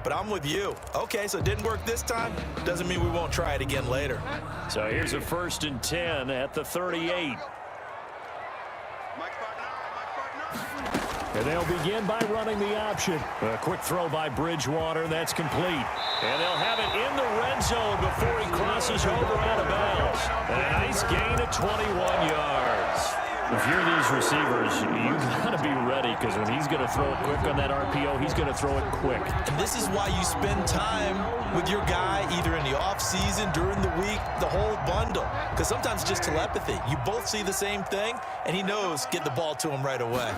but I'm with you. Okay, so it didn't work this time. Doesn't mean we won't try it again later. So here's a 1st and 10 at the 38. And they'll begin by running the option. A quick throw by Bridgewater. That's complete. And they'll have it in the red zone before he crosses over out of bounds. A nice gain of 21 yards. If you're these receivers, you've got to be ready, because when he's going to throw it quick on that RPO, he's going to throw it quick. And this is why you spend time with your guy, either in the offseason, during the week, the whole bundle. Because sometimes it's just telepathy. You both see the same thing, and he knows get the ball to him right away.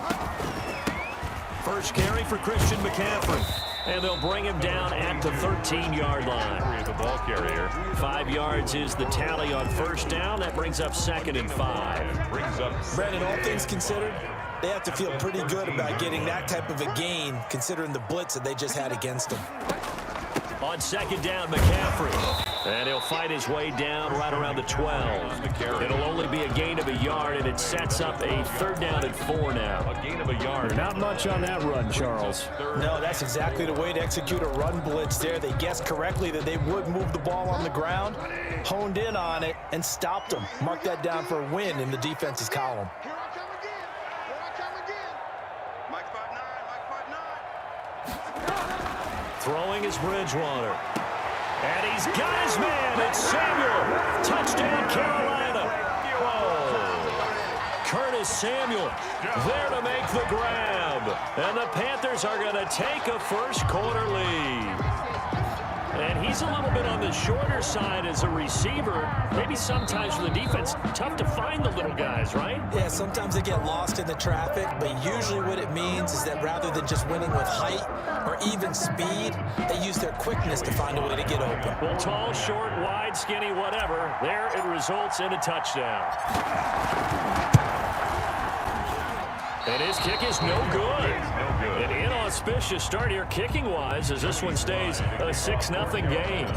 First carry for Christian McCaffrey. And they'll bring him down at the 13-yard line. The ball carrier. 5 yards is the tally on first down. That brings up 2nd and 5. Brandon, all things considered, they have to feel pretty good about getting that type of a gain, considering the blitz that they just had against them. On 2nd down, McCaffrey. And he'll fight his way down right around the 12. It'll only be a gain of a yard, and it sets up a 3rd down and 4 now. A gain of a yard. Not much on that run, Charles. No, that's exactly the way to execute a run blitz there. They guessed correctly that they would move the ball on the ground, honed in on it, and stopped them. Mark that down for a win in the defense's column. Throwing is Bridgewater. And he's got his man. It's Samuel. Touchdown, Carolina. Whoa. Curtis Samuel there to make the grab. And the Panthers are going to take a first-quarter lead. And he's a little bit on the shorter side as a receiver. Maybe sometimes for the defense, tough to find the little guys, right? Yeah, sometimes they get lost in the traffic, but usually what it means is that rather than just winning with height or even speed, they use their quickness to find a way to get open. Well, tall, short, wide, skinny, whatever, there it results in a touchdown. And his kick is no good. An inauspicious start here kicking-wise as this one stays a 6-0 game.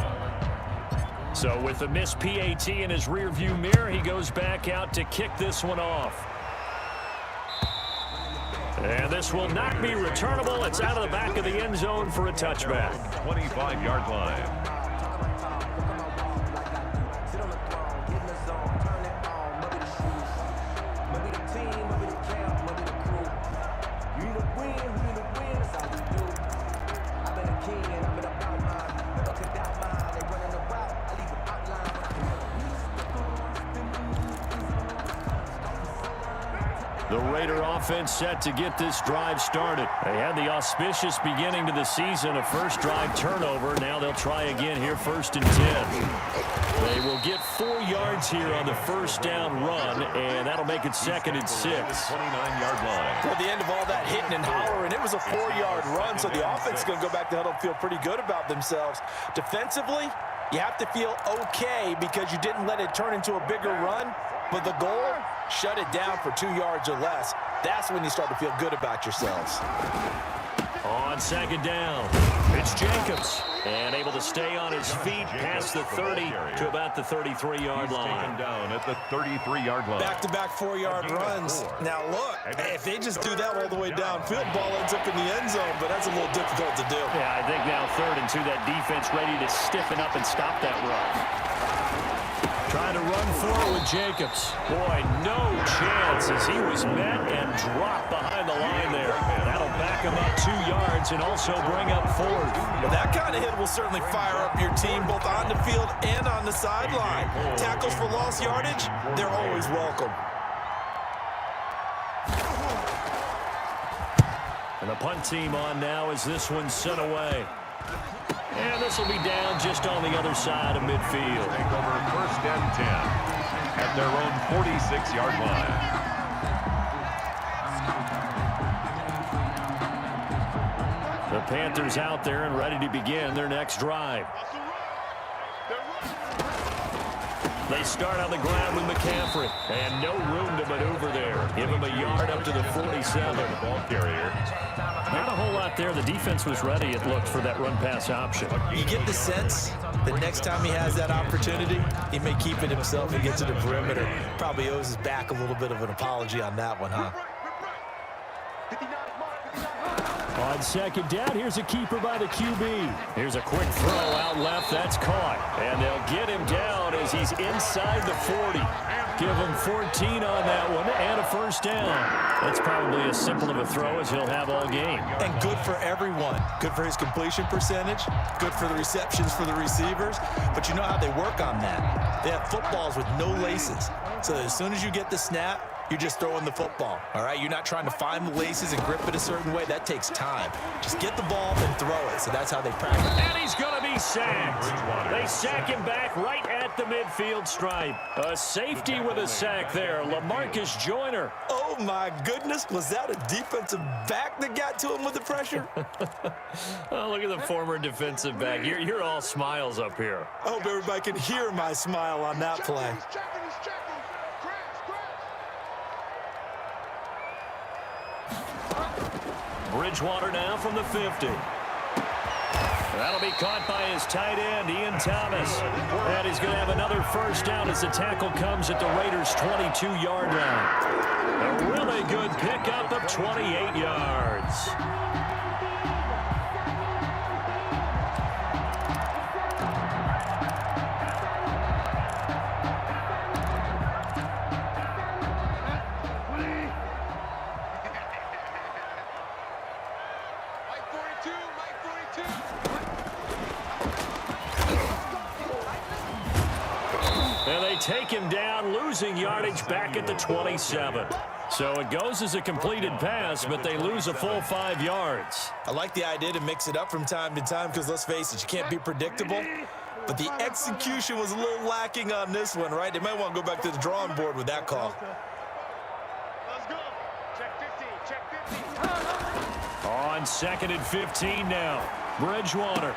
So with the missed PAT in his rearview mirror, he goes back out to kick this one off. And this will not be returnable. It's out of the back of the end zone for a touchback. 25-yard line. The Raider offense set to get this drive started. They had the auspicious beginning to the season, a first drive turnover. Now they'll try again here, 1st and 10. They will get 4 yards here on the first down run, and that'll make it 2nd and 6. 29-yard line. At the end of all that hitting and hollering, it was a 4-yard run, so the offense is going to go back to huddle and feel pretty good about themselves. Defensively, you have to feel okay because you didn't let it turn into a bigger run, but the goal, shut it down for 2 yards or less. That's when you start to feel good about yourselves. On 2nd down, it's Jacobs. And able to stay on his feet past the 30 to about the 33-yard line. Down at the 33-yard line. Back-to-back 4-yard runs. Now, look, if they just do that all the way downfield, ball ends up in the end zone, but that's a little difficult to do. Yeah, I think now 3rd and 2, that defense ready to stiffen up and stop that run. Trying to run forward with Jacobs. Boy, no chance as he was met and dropped behind the line there. That'll back him up 2 yards and also bring up 4th. Well, that kind of hit will certainly fire up your team both on the field and on the sideline. Tackles for lost yardage, they're always welcome. And the punt team on now as this one's sent away. And this will be down just on the other side of midfield. Take over 1st and 10 at their own 46-yard line. The Panthers out there and ready to begin their next drive. They start on the ground with McCaffrey. And no room to maneuver there. Give him a yard up to the 47. Ball carrier. Not a whole lot there. The defense was ready, it looked, for that run-pass option. You get the sense that next time he has that opportunity, he may keep it himself and get to the perimeter. Probably owes his back a little bit of an apology on that one, huh? On second down, here's a keeper by the QB. Here's a quick throw out left. That's caught. And they'll get him down as he's inside the 40. Give him 14 on that one and a first down. That's probably as simple of a throw as he'll have all game. And good for everyone. Good for his completion percentage. Good for the receptions for the receivers. But you know how they work on that. They have footballs with no laces. So as soon as you get the snap, you're just throwing the football, all right? You're not trying to find the laces and grip it a certain way. That takes time. Just get the ball and throw it. So that's how they practice. And he's going to be sacked. They sack him back right at the midfield stripe. A safety with a sack there, LaMarcus Joyner. Oh, my goodness. Was that a defensive back that got to him with the pressure? Oh, look at the former defensive back. You're all smiles up here. I hope everybody can hear my smile on that play. Bridgewater now from the 50. That'll be caught by his tight end, Ian Thomas. And he's going to have another first down as the tackle comes at the Raiders' 22-yard line. A really good pickup of 28 yards. And they take him down, losing yardage back at the 27. So it goes as a completed pass, but they lose a full 5 yards. I like the idea to mix it up from time to time because, let's face it, you can't be predictable. But the execution was a little lacking on this one, right? They might want to go back to the drawing board with that call. Let's go. Check 15. Check 15. On second and 15 now. Bridgewater.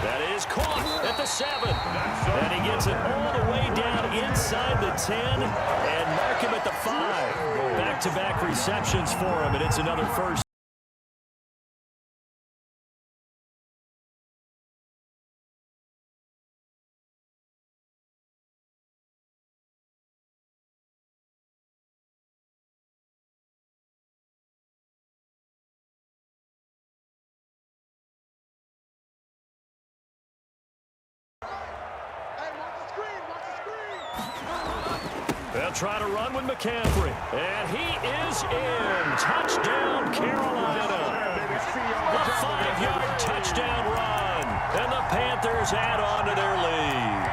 That is caught at the 7. And he gets it all the way down inside the 10 and mark him at the 5. Back-to-back receptions for him, and it's another first. They'll try to run with McCaffrey. And he is in. Touchdown, Carolina. A 5-yard touchdown run. And the Panthers add on to their lead.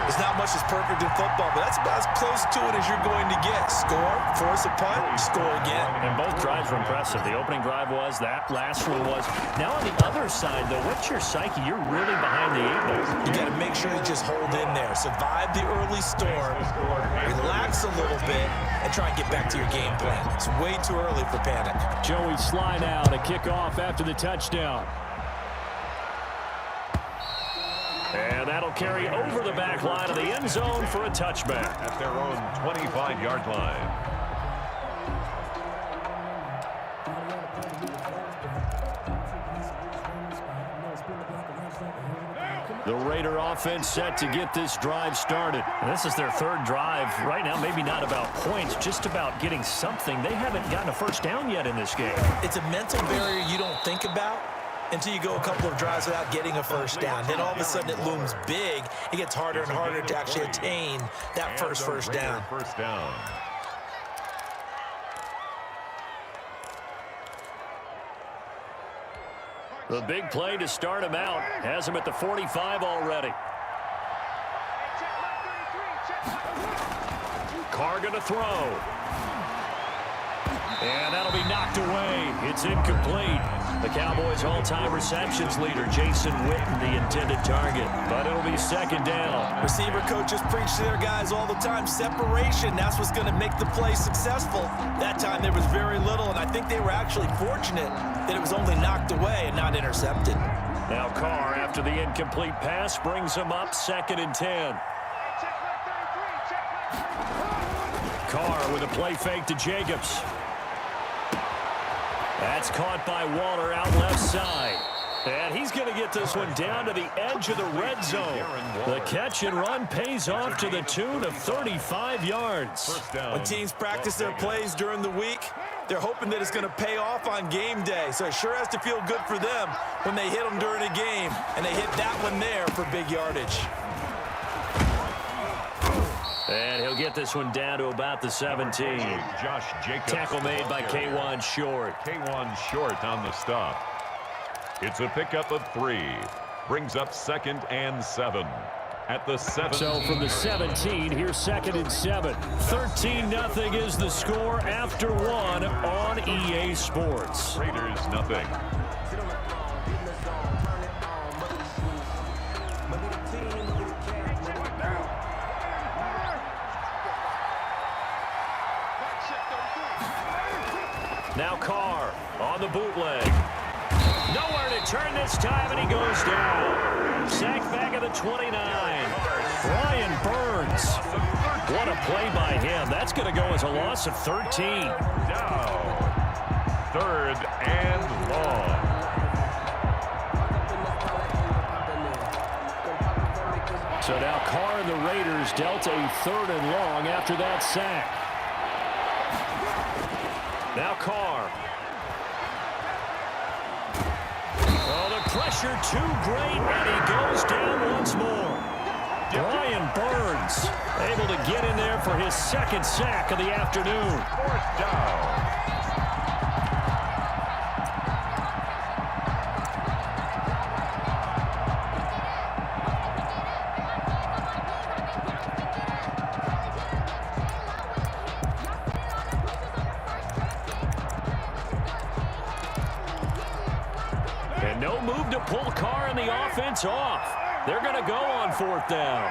There's not much that's perfect in football, but that's about as close to it as you're going to get. Score, force a punt, score again. And both drives were impressive. The opening drive was, that last one was. Now on the other side, though, what's your psyche? You're really behind the 8 ball. You got to make sure you just hold in there. Survive the early storm, relax a little bit, and try and get back to your game plan. It's way too early for panic. Joey Sly now to kick off after the touchdown. And that'll carry over the back line of the end zone for a touchback. At their own 25-yard line. The Raider offense set to get this drive started. And this is their 3rd drive. Right now, maybe not about points, just about getting something. They haven't gotten a first down yet in this game. It's a mental barrier you don't think about until you go a couple of drives without getting a first down. Then all of a sudden it looms big. It gets harder and harder to actually attain that first down. First down. The big play to start him out has him at the 45 already. Carr going to throw. And that'll be knocked away. It's incomplete. The Cowboys' all-time receptions leader, Jason Witten, the intended target. But it'll be second down. Receiver coaches preach to their guys all the time. Separation, that's what's going to make the play successful. That time there was very little, and I think they were actually fortunate that it was only knocked away and not intercepted. Now Carr, after the incomplete pass, brings him up second and 10. Carr with a play fake to Jacobs. That's caught by Waller out left side. And he's going to get this one down to the edge of the red zone. The catch and run pays off to the tune of 35 yards. When teams practice their plays during the week, they're hoping that it's going to pay off on game day. So it sure has to feel good for them when they hit them during a game. And they hit that one there for big yardage. And he'll get this one down to about the 17. Josh Jacobs. Tackle made by K'Wan Short. K'Wan Short on the stop. It's a pickup of 3. Brings up 2nd and 7. At the 7. So from the 17, here's 2nd and 7. 13-0 is the score after 1 on EA Sports. Raiders nothing. Now Carr on the bootleg. Nowhere to turn this time, and he goes down. Sacked back at the 29. Brian Burns. What a play by him. That's going to go as a loss of 13. Down. 3rd and long. So now Carr and the Raiders dealt a 3rd and long after that sack. Now Carr. Oh, the pressure too great, and he goes down once more. Brian Burns able to get in there for his 2nd sack of the afternoon. 4th down. And no move to pull Carr and the offense off. They're going to go on 4th down.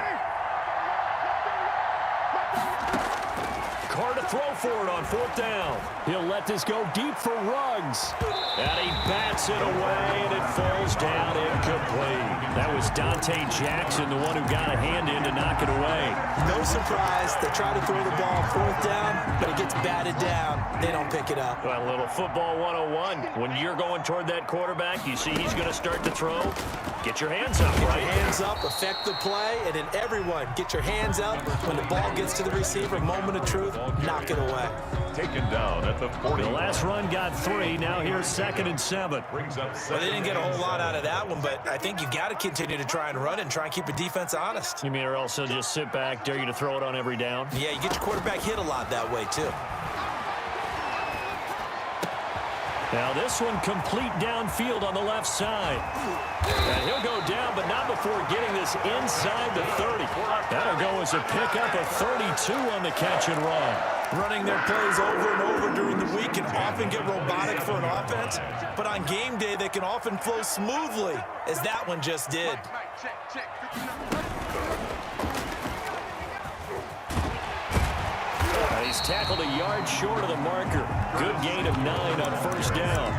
Carr to throw for it on 4th down. He'll let this go deep for Ruggs. And he bats it away, and it falls down incomplete. That was Dante Jackson, the one who got a hand in to knock it away. No surprise. They try to throw the ball 4th down, but it gets batted down. They don't pick it up. Well, a little football 101. When you're going toward that quarterback, you see he's going to start to throw. Get your hands up, right? Get your hands up, affect the play, and then everyone get your hands up. When the ball gets to the receiver, moment of truth, knock it away. Taken down at the 40. The last run got 3. Now here's 2nd and 7. Brings up 7. Well, they didn't get a whole lot out of that one, but I think you got to continue to try and run and try and keep the defense honest. You mean or else they'll just sit back, dare you to throw it on every down? Yeah, you get your quarterback hit a lot that way, too. Now this one complete downfield on the left side. And he'll go down, but not before getting this inside the 30. That'll go as a pickup of 32 on the catch and run. Running their plays over and over during the week can often get robotic for an offense, but on game day they can often flow smoothly, as that one just did. He's tackled a yard short of the marker. Good gain of 9 on 1st down.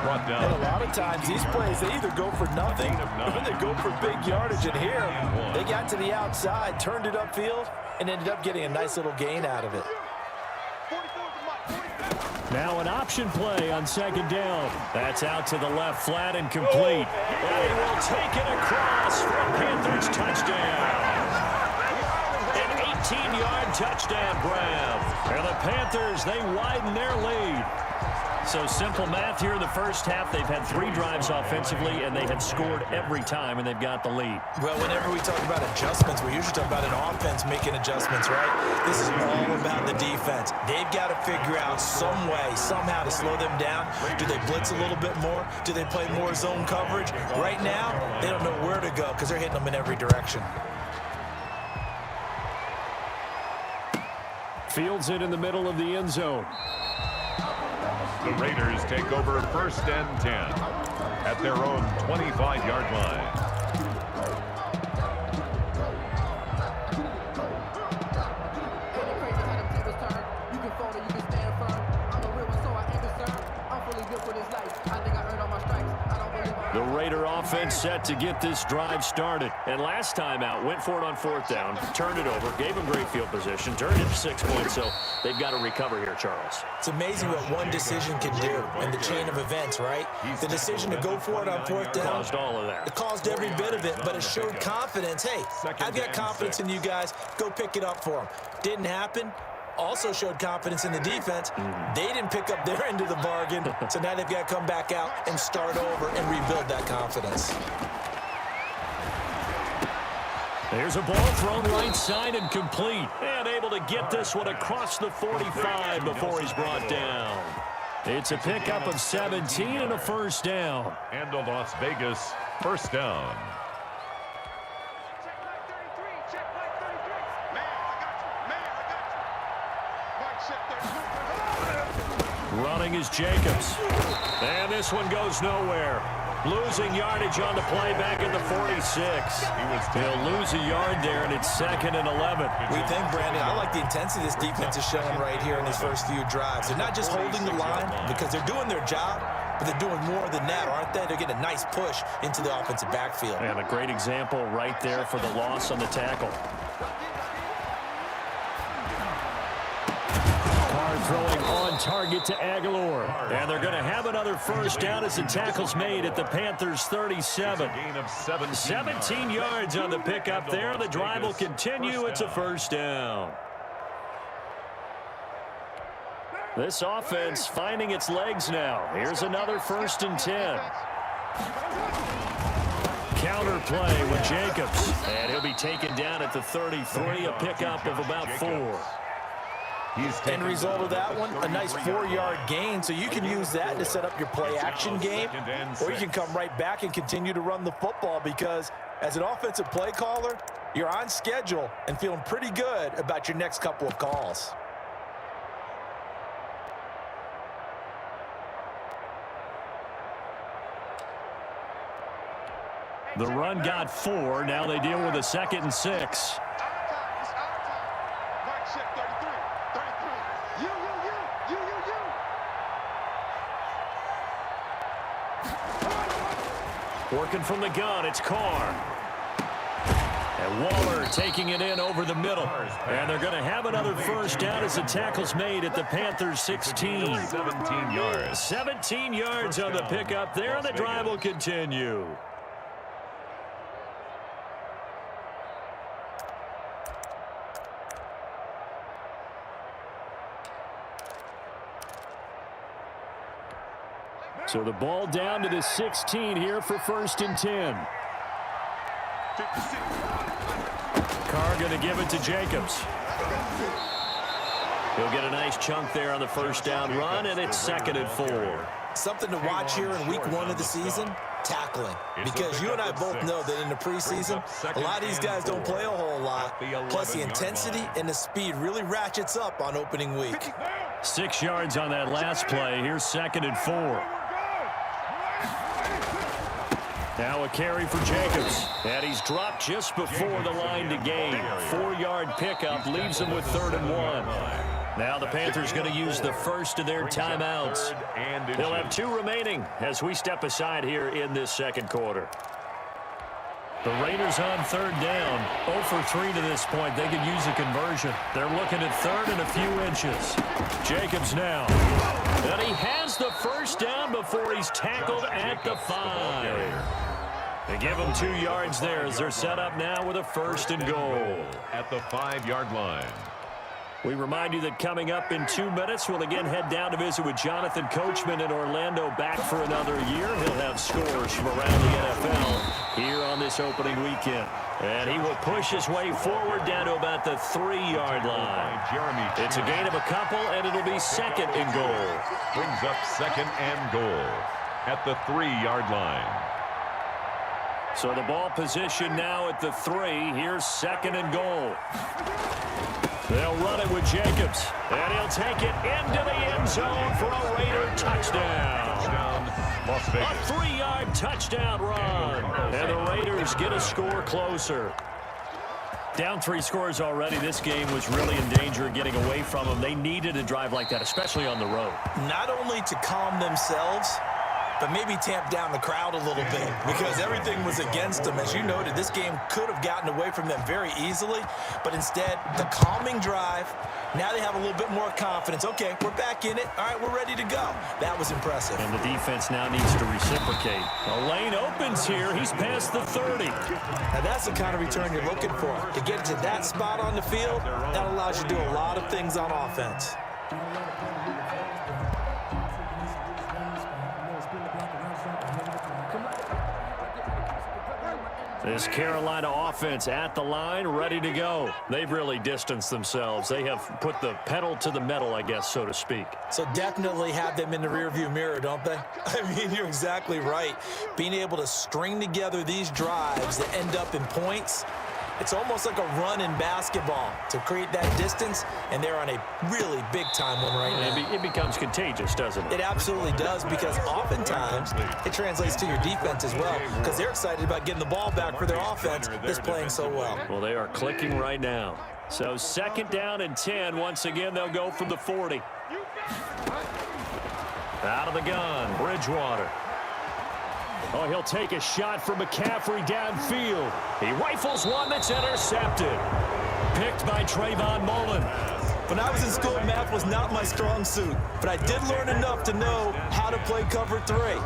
Brought down. And a lot of times these plays, they either go for nothing or they go for big yardage. And here, they got to the outside, turned it upfield, and ended up getting a nice little gain out of it. Now an option play on 2nd down. That's out to the left, flat and complete. And he will take it across for a Panthers touchdown. An 18-yard touchdown grab. And the Panthers, they widen their lead. So simple math here in the first half. They've had 3 drives offensively, and they have scored every time, and they've got the lead. Well, whenever we talk about adjustments, we usually talk about an offense making adjustments, right? This is all about the defense. They've got to figure out some way, somehow to slow them down. Do they blitz a little bit more? Do they play more zone coverage? Right now, they don't know where to go because they're hitting them in every direction. Fields it in the middle of the end zone. The Raiders take over 1st and 10 at their own 25-yard line. Raider offense set to get this drive started. And last time out, went for it on 4th down, turned it over, gave them great field position, turned it to 6 points, so they've got to recover here, Charles. It's amazing what one decision can do in the chain of events, right? The decision to go for it on 4th down. Caused all of that. It caused every bit of it, but it showed confidence. Hey, I've got confidence in you guys. Go pick it up for them. Didn't happen. Also showed confidence in the defense. They didn't pick up their end of the bargain, so now they've got to come back out and start over and rebuild that confidence. There's a ball thrown right side and complete. And able to get this one across the 45 before he's brought down. It's a pickup of 17 and a 1st down. And a Las Vegas 1st down. Running is Jacobs. And this one goes nowhere. Losing yardage on the play back at the 46. He'll lose a yard there, and it's 2nd and 11. We think, Brandon, I like the intensity this defense is showing right here in these first few drives. They're not just holding the line because they're doing their job, but they're doing more than that, aren't they? They're getting a nice push into the offensive backfield. And a great example right there for the loss on the tackle. Throwing on target to Aguilar. And they're going to have another 1st down as the tackle's made at the Panthers 37. Gain of 17 yards on the pickup there. The drive will continue. It's a 1st down. This offense finding its legs now. Here's another 1st and 10. Counter play with Jacobs. And he'll be taken down at the 33, a pickup of about 4. End result of that one, a nice 4-yard gain, so you can use that to set up your play-action game, or you can come right back and continue to run the football because as an offensive play caller, you're on schedule and feeling pretty good about your next couple of calls. The run got 4. Now they deal with a 2nd and 6. Working from the gun, it's Carr. And Waller taking it in over the middle. And they're going to have another 1st down as the tackle's made at the Panthers 16. 17 yards. 17 yards on the pickup there, and the drive will continue. So the ball down to the 16 here for 1st and 10. Carr going to give it to Jacobs. He'll get a nice chunk there on the 1st down run, and it's 2nd and 4. Something to watch here in week 1 of the season, tackling. Because you and I both know that in the preseason, a lot of these guys don't play a whole lot. Plus the intensity and the speed really ratchets up on opening week. 6 yards on that last play. Here's 2nd and 4. Now a carry for Jacobs. And he's dropped just before the line to gain. 4-yard pickup leaves him with 3rd and 1. Now the Panthers going to use the first of their timeouts. They'll have 2 remaining as we step aside here in this 2nd quarter. The Raiders on 3rd down. 0 for 3 to this point. They could use a conversion. They're looking at 3rd and a few inches. Jacobs now. And he has the 1st down before he's tackled at the 5. They give him 2 yards there as they're set up now with a 1st and goal. At the 5-yard line. We remind you that coming up in 2 minutes, we'll again head down to visit with Jonathan Coachman in Orlando, back for another year. He'll have scores from around the NFL here on this opening weekend. And he will push his way forward down to about the 3-yard line. It's a gain of a couple, and it'll be 2nd and goal. Brings up 2nd and goal at the 3-yard line. So the ball position now at the 3. Here's 2nd and goal. They'll run it with Jacobs, and he'll take it into the end zone for a Raider touchdown. Las Vegas. A 3-yard touchdown run, and the Raiders get a score closer. Down 3 scores already. This game was really in danger of getting away from them. They needed a drive like that, especially on the road. Not only to calm themselves, but maybe tamp down the crowd a little bit because everything was against them. As you noted, this game could have gotten away from them very easily, but instead, the calming drive, now they have a little bit more confidence. Okay, we're back in it. All right, we're ready to go. That was impressive. And the defense now needs to reciprocate. A lane opens here. He's past the 30. Now, that's the kind of return you're looking for. To get to that spot on the field, that allows you to do a lot of things on offense. This Carolina offense at the line, ready to go. They've really distanced themselves. They have put the pedal to the metal, I guess, so to speak. So definitely have them in the rearview mirror, don't they? I mean, you're exactly right. Being able to string together these drives that end up in points, it's almost like a run in basketball to create that distance, and they're on a really big-time one right now. It becomes contagious, doesn't it? It absolutely does, because oftentimes it translates to your defense as well, because they're excited about getting the ball back for their offense that's playing so well. Well, they are clicking right now. So 2nd down and 10. Once again, they'll go from the 40. Out of the gun, Bridgewater. Oh, he'll take a shot from McCaffrey downfield. He rifles one that's intercepted. Picked by Trayvon Mullen. When I was in school, math was not my strong suit, but I did learn enough to know how to play cover 3.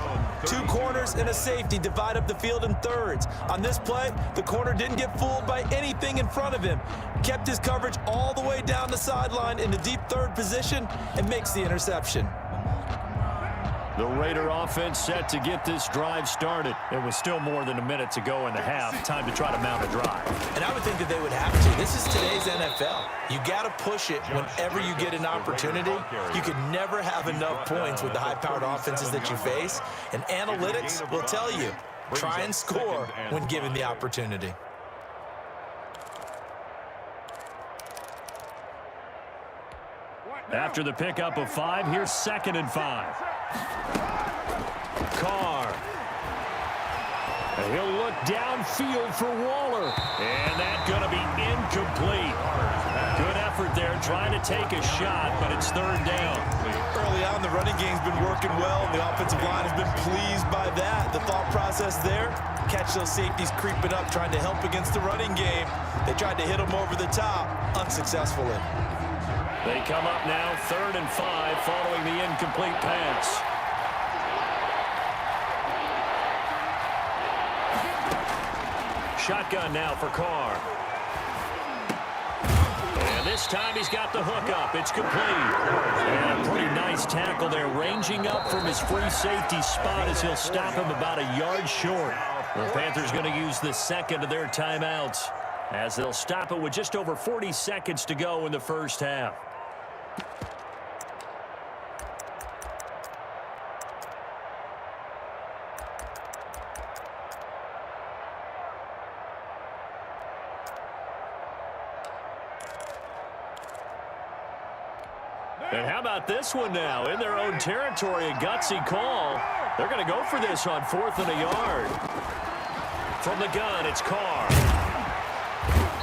2 corners and a safety divide up the field in thirds. On this play, the corner didn't get fooled by anything in front of him. Kept his coverage all the way down the sideline in the deep third position and makes the interception. The Raider offense set to get this drive started. It was still more than a minute to go in the half. Time to try to mount a drive. And I would think that they would have to. This is today's NFL. You got to push it whenever you get an opportunity. You could never have enough points with the high-powered offenses that you face. And analytics will tell you, try and score when given the opportunity. After the pickup of 5, here's 2nd and 5. Carr. He'll look downfield for Waller. And that's going to be incomplete. Good effort there trying to take a shot, but it's 3rd down. Early on, the running game's been working well, and the offensive line has been pleased by that. The thought process there, catch those safeties creeping up, trying to help against the running game. They tried to hit them over the top, unsuccessfully. They come up now 3rd and 5 following the incomplete pass. Shotgun now for Carr. And this time he's got the hook up. It's complete. And a pretty nice tackle there, ranging up from his free safety spot as he'll stop him about a yard short. The Panthers going to use the 2nd of their timeouts as they'll stop it with just over 40 seconds to go in the first half. And how about this one now? In their own territory, a gutsy call. They're going to go for this on 4th and a yard. From the gun, it's Carr.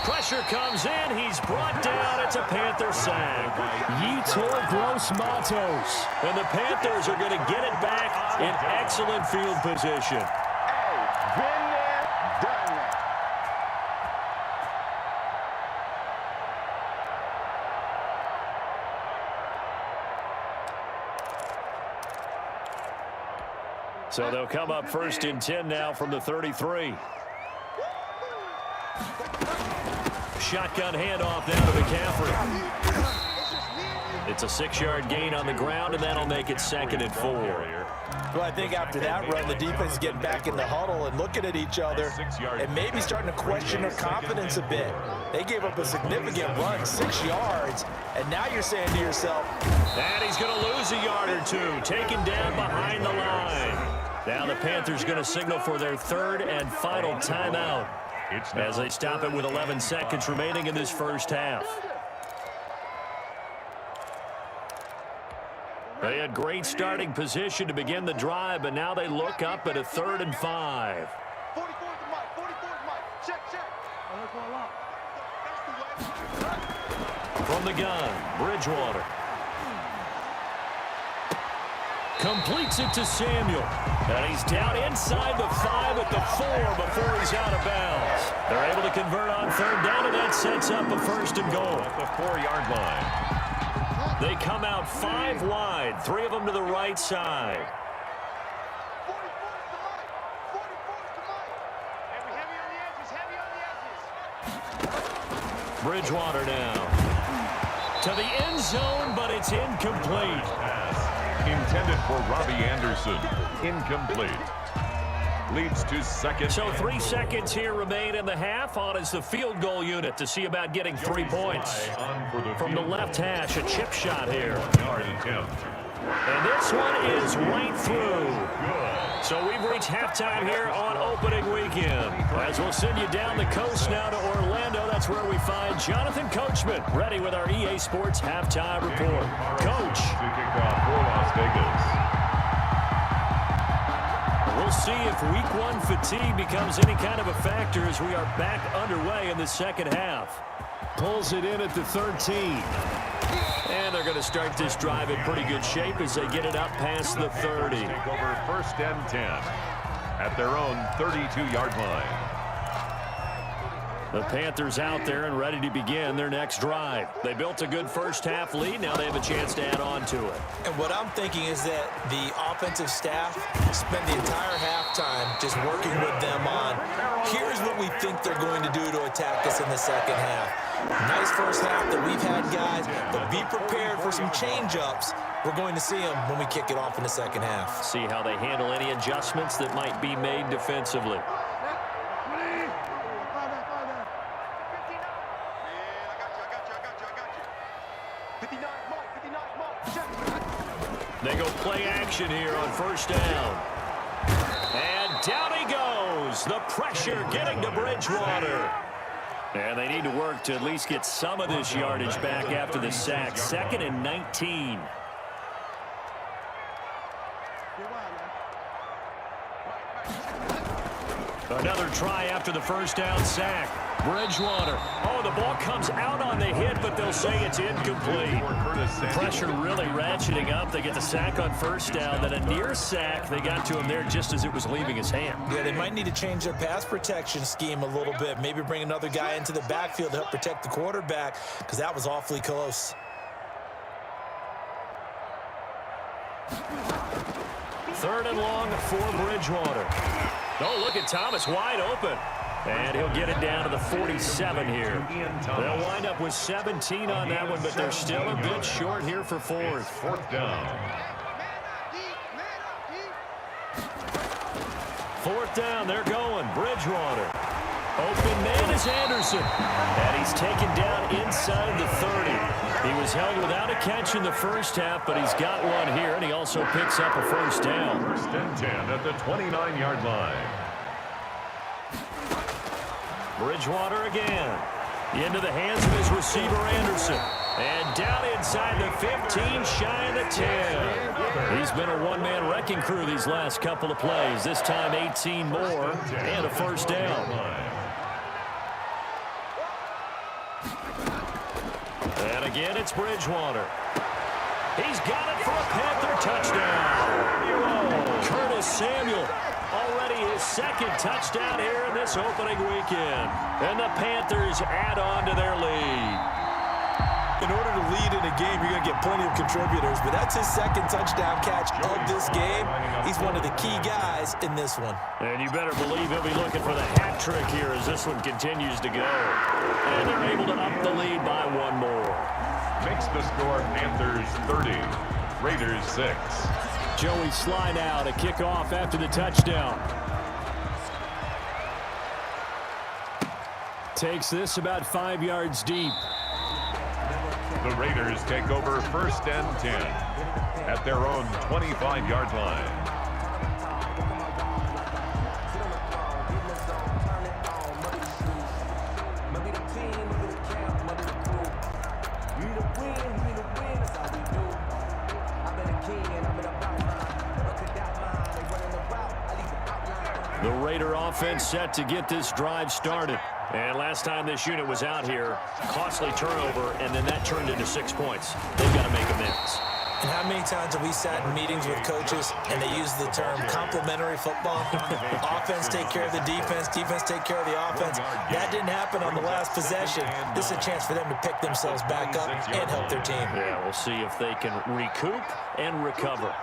Pressure comes in. He's brought down. It's a Panther sack. Yeetor Gross Matos. And the Panthers are going to get it back in excellent field position. Hey, been there, done that. So they'll come up 1st and 10 now from the 33. Shotgun handoff down to McCaffrey. It's a 6-yard gain on the ground, and that'll make it 2nd and 4. Well, I think after that run, the defense is getting back in the huddle and looking at each other and maybe starting to question their confidence a bit. They gave up a significant run, 6 yards, and now you're saying to yourself, and he's going to lose a yard or 2, taken down behind the line. Now the Panthers going to signal for their 3rd and final timeout as they stop it with 11 seconds remaining in this first half. They had great starting position to begin the drive, but now they look up at a 3rd and 5. 44 is the mic, 44 is the mic. Check, check. From the gun, Bridgewater. Completes it to Samuel. And he's down inside the 5 at the 4 before he's out of bounds. They're able to convert on third down, and that sets up a first and goal. At the 4-yard line. They come out 5 wide, 3 of them to the right side. 44's to Mike. 44's to Mike. Heavy on the edges. Heavy on the edges. Bridgewater now. To the end zone, but it's incomplete. Pass intended for Robbie Anderson. Incomplete. Leads to second. So 3 seconds here remain in the half. On is the field goal unit to see about getting 3 points. From the left hash, a chip shot here. Yard attempt. And this one is right through. So we've reached halftime here on opening weekend. As we'll send you down the coast now to Orlando. That's where we find Jonathan Coachman ready with our EA Sports halftime report. Coach. To kick off for Las Vegas. We'll see if week 1 fatigue becomes any kind of a factor as we are back underway in the second half. Pulls it in at the 13. And they're going to start this drive in pretty good shape as they get it up past the 30. Take over first and 10 at their own 32-yard line. The Panthers out there and ready to begin their next drive. They built a good first half lead. Now they have a chance to add on to it. And what I'm thinking is that the offensive staff spend the entire halftime just working with them on, here's what we think they're going to do to attack us in the second half. Nice first half that we've had, guys, but be prepared for some change-ups. We're going to see them when we kick it off in the second half. See how they handle any adjustments that might be made defensively. They go play action here on first down. And down he goes. The pressure getting to Bridgewater. And they need to work to at least get some of this yardage back after the sack. 2nd and 19. Another try after the first down sack. Bridgewater. Oh, the ball comes out on the hit, but they'll say it's incomplete. Pressure really ratcheting up. They get the sack on first down. Then a near sack. They got to him there just as it was leaving his hand. Yeah, they might need to change their pass protection scheme a little bit. Maybe bring another guy into the backfield to help protect the quarterback, because that was awfully close. Third and long for Bridgewater. Oh, look at Thomas wide open. And he'll get it down to the 47 here. They'll wind up with 17 on that one, but they're still a bit short here for 4th. 4th down. 4th down, they're going. Bridgewater. Open man is Anderson. And he's taken down inside the 30. He was held without a catch in the first half, but he's got one here, and he also picks up a first down. 1st and 10 at the 29-yard line. Bridgewater again. Into the hands of his receiver, Anderson. And down inside the 15, shy of the 10. He's been a one-man wrecking crew these last couple of plays. This time 18 more and a first down. And again, it's Bridgewater. He's got it for a Panther touchdown. Curtis Samuel. Already his 2nd touchdown here in this opening weekend. And the Panthers add on to their lead. In order to lead in a game, you're going to get plenty of contributors, but that's his 2nd touchdown catch of this game. He's one of the key guys in this one. And you better believe he'll be looking for the hat trick here as this one continues to go. And they're able to up the lead by 1 more. Makes the score Panthers 30, Raiders 6. Joey Sly now to kick off after the touchdown. Takes this about 5 yards deep. The Raiders take over 1st and 10 at their own 25-yard line. The Raider offense set to get this drive started. And last time this unit was out here, costly turnover, and then that turned into 6 points. They've got to make amends. And how many times have we sat in meetings with coaches and they use the term complementary football? Offense take care of the defense, defense take care of the offense. That didn't happen on the last possession. This is a chance for them to pick themselves back up and help their team. Yeah, we'll see if they can recoup and recover.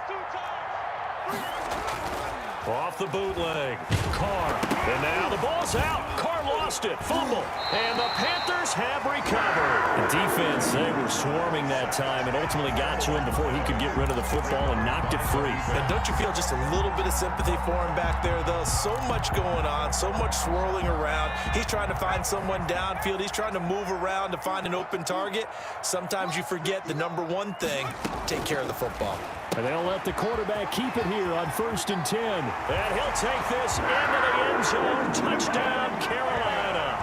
Off the bootleg. Carr. And now the ball's out. Carr lost it. Fumble. And the Panthers have recovered. The defense, they were swarming that time and ultimately got to him before he could get rid of the football and knocked it free. And don't you feel just a little bit of sympathy for him back there, though? So much going on, so much swirling around. He's trying to find someone downfield. He's trying to move around to find an open target. Sometimes you forget the number one thing, take care of the football. And they'll let the quarterback keep it here on 1st and 10. And he'll take this into the end zone. Touchdown, Carolina.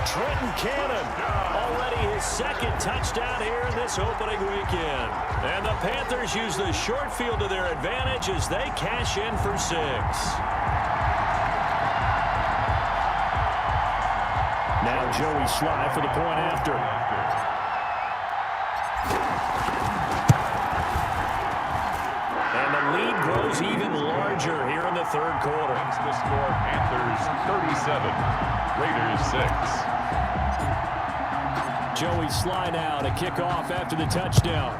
Trenton Cannon, already his second touchdown here in this opening weekend. And the Panthers use the short field to their advantage as they cash in for 6. Now Joey Sly for the point after. And the lead grows even larger here in the third quarter. Makes the score Panthers 37, Raiders 6. Joey Sly now to kick off after the touchdown.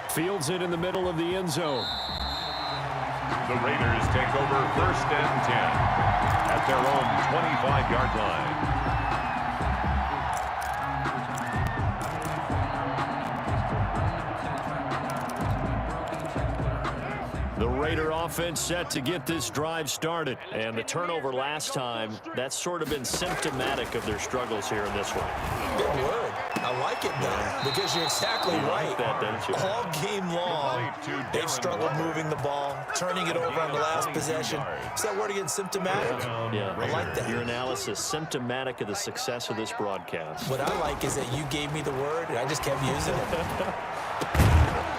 Fields it in the middle of the end zone. The Raiders take over 1st and 10 at their own 25-yard line. The Raider offense set to get this drive started. And the turnover last time, that's sort of been symptomatic of their struggles here in this one. Good word. I like it, though, because you're exactly right. Like that, don't you? All game long, they've struggled moving the ball, turning it over on the last possession. Is that word again, symptomatic? Yeah, I like that. Your analysis, symptomatic of the success of this broadcast. What I like is that you gave me the word, and I just kept using it.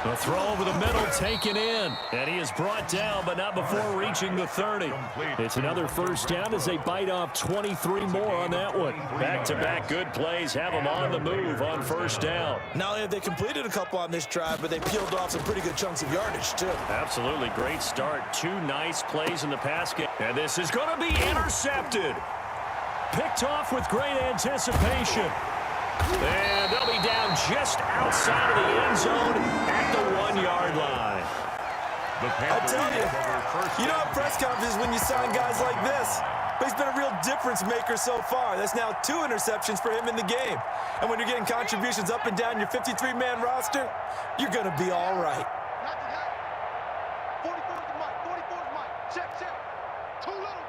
The throw over the middle taken in. And he is brought down, but not before reaching the 30. It's another first down as they bite off 23 more on that one. Back-to-back good plays have them on the move on first down. Not only have they completed a couple on this drive, but they peeled off some pretty good chunks of yardage, too. Absolutely great start. 2 nice plays in the pass game. And this is going to be intercepted. Picked off with great anticipation. And they'll be down just outside of the end zone at the 1-yard line. I tell you, you don't have press conferences when you sign guys like this. But he's been a real difference maker so far. That's now 2 interceptions for him in the game. And when you're getting contributions up and down your 53-man roster, you're going to be all right. Not tonight. 44's the mic. 44's mic. Check, check. Too little.